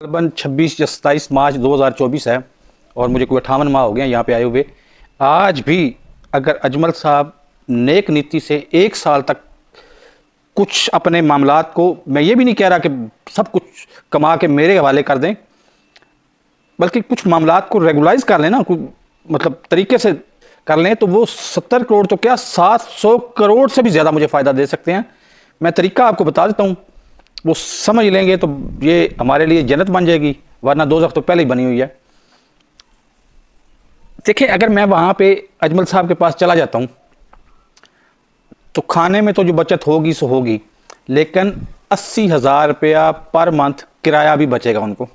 तकरीबन 26 या 27 मार्च 2024 है और मुझे कोई 58 माह हो गए हैं यहाँ पे आए हुए। आज भी अगर अजमल साहब नेक नीति से 1 साल तक कुछ अपने मामलात को, मैं ये भी नहीं कह रहा कि सब कुछ कमा के मेरे हवाले कर दें, बल्कि कुछ मामलात को रेगुलाइज कर लें ना, मतलब तरीके से कर लें, तो वो 70 करोड़ तो क्या 700 करोड़ से भी ज़्यादा मुझे फ़ायदा दे सकते हैं। मैं तरीका आपको बता देता हूँ, वो समझ लेंगे तो ये हमारे लिए जन्नत बन जाएगी, वरना दोज़ख तो पहले ही बनी हुई है। देखिए, अगर मैं वहाँ पे अजमल साहब के पास चला जाता हूँ तो खाने में तो जो बचत होगी सो होगी, लेकिन 80,000 रुपया पर मंथ किराया भी बचेगा उनको।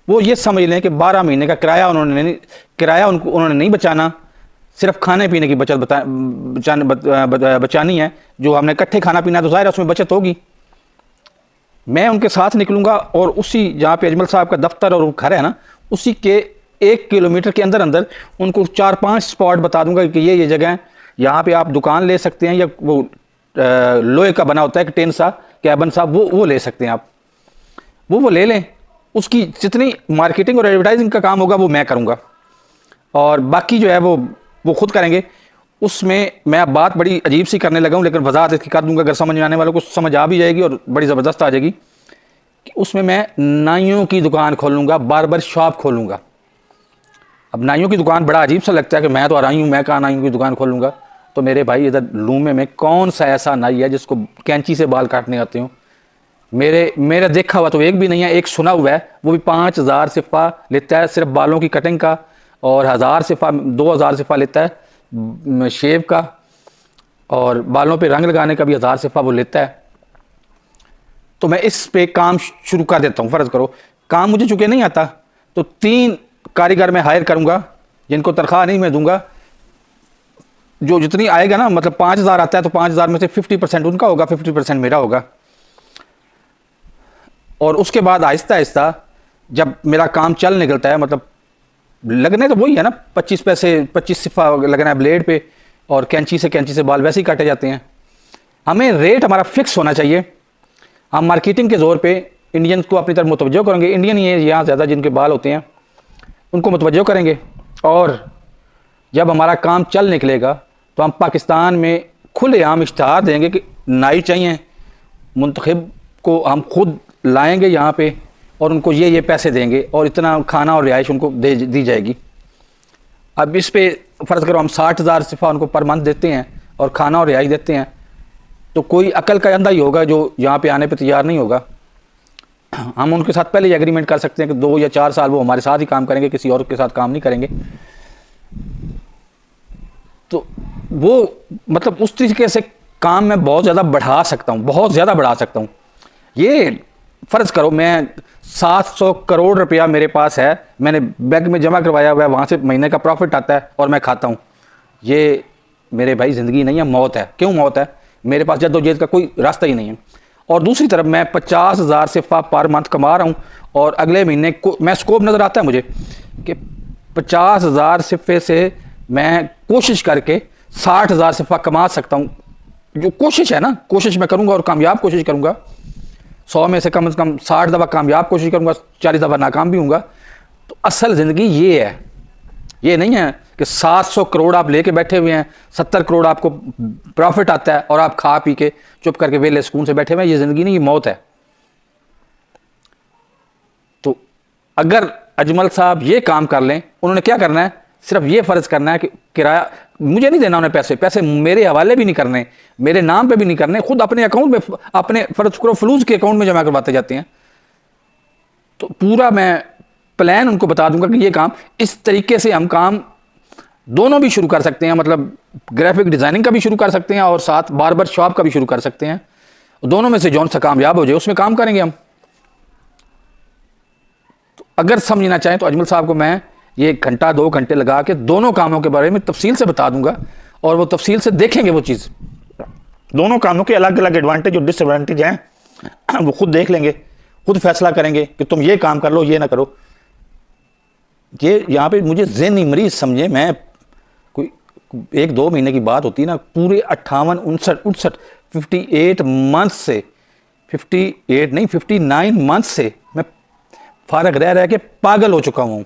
वो ये समझ लें कि 12 महीने का किराया उन्होंने नहीं बचाना, सिर्फ खाने पीने की बचत बचानी है। जो हमने इकट्ठे खाना पीना तो ज़ाहिर है उसमें बचत होगी। मैं उनके साथ निकलूँगा और उसी जहाँ पे अजमल साहब का दफ्तर और घर है ना, उसी के 1 किलोमीटर के अंदर अंदर उनको 4-5 स्पॉट बता दूंगा कि ये जगह है, यहाँ पे आप दुकान ले सकते हैं, या वो लोहे का बना होता है कि टेन सा कैबन सा, वो ले सकते हैं आप, वो ले लें। उसकी जितनी मार्केटिंग और एडवर्टाइजिंग का काम होगा वो मैं करूँगा, और बाकी जो है वो खुद करेंगे। उसमें मैं अब बात बड़ी अजीब सी करने लगा हूँ, लेकिन वजाहत इसकी कर दूंगा, अगर समझ में आने वालों को समझ आ भी जाएगी और बड़ी ज़बरदस्त आ जाएगी। कि उसमें मैं नाइयों की दुकान खोलूँगा, बार्बर शॉप खोलूँगा। अब नाइयों की दुकान बड़ा अजीब सा लगता है कि मैं तो आ रही हूँ, मैं कहाँ नाइयों की दुकान खोलूँगा। तो मेरे भाई, इधर लूमे में कौन सा ऐसा नाई है जिसको कैंची से बाल काटने आते हो? मेरा देखा हुआ तो एक भी नहीं है। एक सुना हुआ है, वो भी 5,000 सिफ़ा लेता है सिर्फ बालों की कटिंग का, और 1,000 सिफ़ा 2,000 सिफ़ा लेता है शेव का, और बालों पे रंग लगाने का भी 1,000 सिफ़ा वो लेता है। तो मैं इस पे काम शुरू कर देता हूँ। फ़र्ज़ करो काम मुझे चूँकि नहीं आता, तो 3 कारीगर मैं हायर करूँगा, जिनको तनख्वाह नहीं मैं दूंगा। जो जितनी आएगा ना, मतलब 5,000 आता है तो 5,000 में से 50% उनका होगा, 50% मेरा होगा। और उसके बाद आहिस्ता आहिस्ता जब मेरा काम चल निकलता है, मतलब लगने तो वही है ना, 25 पैसे 25 सिफ़ा लगना है ब्लेड पे, और कैंची से बाल वैसे ही काटे जाते हैं। हमें रेट हमारा फिक्स होना चाहिए। हम मार्केटिंग के ज़ोर पे इंडियंस को अपनी तरफ मुतवज्जो करेंगे। इंडियन ये यहाँ ज़्यादा जिनके बाल होते हैं उनको मुतवज्जो करेंगे, और जब हमारा काम चल निकलेगा तो हम पाकिस्तान में खुलेआम इश्तहार देंगे कि नाई चाहिए, मुंतखब को हम खुद लाएंगे यहाँ पे, और उनको ये पैसे देंगे, और इतना खाना और रिहाइश उनको दी जाएगी। अब इस पे फ़र्ज़ करो हम 60,000 सिफ़ा उनको पर मंथ देते हैं और खाना और रिहाइश देते हैं, तो कोई अकल का अंधा ही होगा जो यहाँ पे आने पे तैयार नहीं होगा। हम उनके साथ पहले ही एग्रीमेंट कर सकते हैं कि 2 या 4 साल वो हमारे साथ ही काम करेंगे, किसी और के साथ काम नहीं करेंगे। तो वो मतलब उस तरीके से काम मैं बहुत ज़्यादा बढ़ा सकता हूँ, बहुत ज़्यादा बढ़ा सकता हूँ। ये फ़र्ज़ करो मैं 700 करोड़ रुपया मेरे पास है, मैंने बैंक में जमा करवाया हुआ है, वहाँ से महीने का प्रॉफिट आता है और मैं खाता हूँ। ये मेरे भाई ज़िंदगी नहीं है, मौत है। क्यों मौत है? मेरे पास जद्दोजहद का कोई रास्ता ही नहीं है। और दूसरी तरफ मैं 50,000 सिफ़ा पर मंथ कमा रहा हूँ, और अगले महीने को मैं स्कोप नज़र आता है मुझे कि 50,000 सिफ़े से मैं कोशिश करके 60,000 सिफ़ा कमा सकता हूँ। जो कोशिश है ना, कोशिश मैं करूँगा और कामयाब कोशिश करूँगा। 100 में से कम 60 दफ़ा कामयाब कोशिश करूँगा, 40 दफ़ा नाकाम भी हूँगा। तो असल ज़िंदगी ये है, ये नहीं है कि 700 करोड़ आप लेके बैठे हुए हैं, 70 करोड़ आपको प्रॉफिट आता है और आप खा पी के चुप करके वेले सुकून से बैठे हुए हैं। ये ज़िंदगी नहीं, ये मौत है। तो अगर अजमल साहब ये काम कर लें, उन्होंने क्या करना है, सिर्फ ये फ़र्ज़ करना है कि किराया मुझे नहीं देना, उन्हें पैसे मेरे हवाले भी नहीं करने, मेरे नाम पे भी नहीं करने, खुद अपने अकाउंट में, अपने फ़र्ज़ करो फलूस के अकाउंट में जमा करवाते जाते हैं। तो पूरा मैं प्लान उनको बता दूंगा कि ये काम इस तरीके से हम काम दोनों भी शुरू कर सकते हैं, मतलब ग्राफिक डिज़ाइनिंग का भी शुरू कर सकते हैं और साथ बार्बर शॉप का भी शुरू कर सकते हैं। दोनों में से जौन सा कामयाब हो जाए उसमें काम करेंगे हम। तो अगर समझना चाहें तो अजमल साहब को मैं ये 1 घंटा 2 घंटे लगा के दोनों कामों के बारे में तफसील से बता दूंगा, और वो तफसील से देखेंगे वो चीज़। दोनों कामों के अलग अलग एडवांटेज और डिसएडवांटेज हैं, वो खुद देख लेंगे, खुद फैसला करेंगे कि तुम ये काम कर लो, ये ना करो। ये यहाँ पे मुझे ज़हनी मरीज समझे, मैं कोई 1-2 महीने की बात होती है ना, पूरे 58 59 58 मंथ से 58 नहीं 59 मंथ से मैं फारग रह रह के पागल हो चुका हूँ।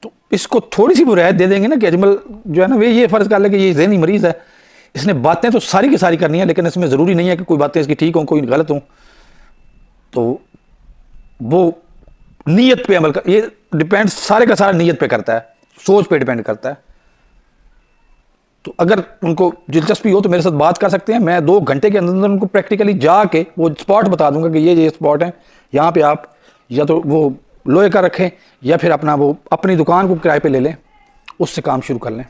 तो इसको थोड़ी सी वो रियायत दे देंगे ना कि अजमल जो है ना, वे ये फ़र्ज़ कर ले कि ये ज़हनी मरीज़ है, इसने बातें तो सारी की सारी करनी है, लेकिन इसमें ज़रूरी नहीं है कि कोई बातें इसकी ठीक हों, कोई गलत हों। तो वो नीयत पे अमल कर, ये डिपेंड सारे का सारा नीयत पे करता है, सोच पे डिपेंड करता है। तो अगर उनको दिलचस्पी हो तो मेरे साथ बात कर सकते हैं, मैं 2 घंटे के अंदर उनको प्रैक्टिकली जाके वो स्पॉट बता दूंगा कि ये स्पॉट है, यहाँ पे आप या तो वो लोहे का रखें या फिर अपना वो अपनी दुकान को किराए पे ले लें, उससे काम शुरू कर लें।